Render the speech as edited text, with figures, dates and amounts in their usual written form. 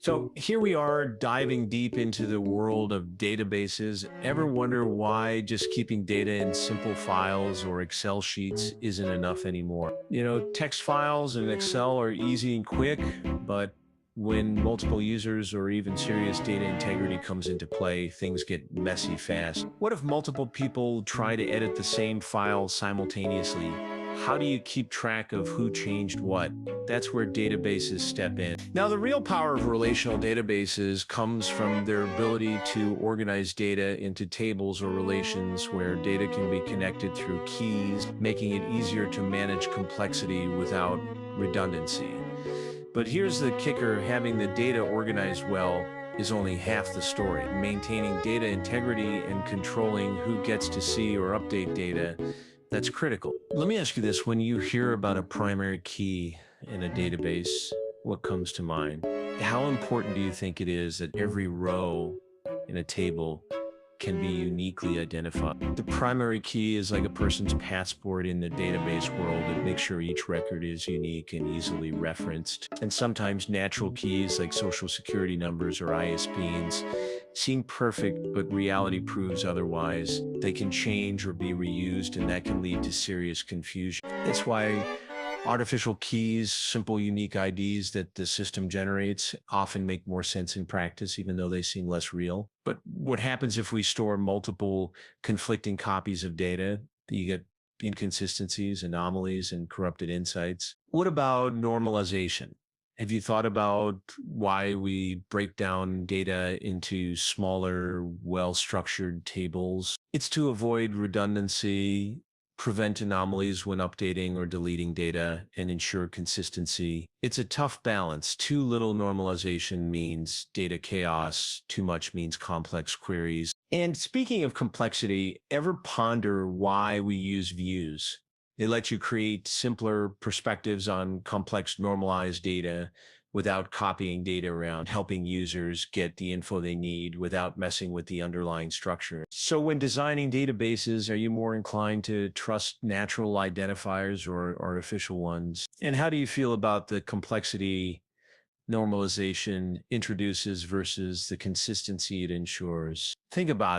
So here we are diving deep into the world of databases. Ever wonder why just keeping data in simple files or Excel sheets isn't enough anymore? Text files in Excel are easy and quick, but when multiple users or even serious data integrity comes into play, things get messy fast. What if multiple people try to edit the same file simultaneously? How do you keep track of who changed what? That's where databases step in. Now, the real power of relational databases comes from their ability to organize data into tables or relations where data can be connected through keys, making it easier to manage complexity without redundancy. But here's the kicker: having the data organized well is only half the story. Maintaining data integrity and controlling who gets to see or update data, that's critical. Let me ask you this: when you hear about a primary key in a database, what comes to mind? How important do you think it is that every row in a table can be uniquely identified? The primary key is like a person's passport in the database world. It makes sure each record is unique and easily referenced. And sometimes natural keys like social security numbers or ISBNs seem perfect, but reality proves otherwise. They can change or be reused, and that can lead to serious confusion. That's why artificial keys, simple unique IDs that the system generates, often make more sense in practice, even though they seem less real. But what happens if we store multiple conflicting copies of data? You get inconsistencies, anomalies, and corrupted insights. What about normalization? Have you thought about why we break down data into smaller, well-structured tables? It's to avoid redundancy, prevent anomalies when updating or deleting data, and ensure consistency. It's a tough balance. Too little normalization means data chaos. Too much means complex queries. And speaking of complexity, ever ponder why we use views? They let you create simpler perspectives on complex normalized data without copying data around, helping users get the info they need without messing with the underlying structure. So when designing databases, are you more inclined to trust natural identifiers or artificial ones? And how do you feel about the complexity normalization introduces versus the consistency it ensures? Think about it.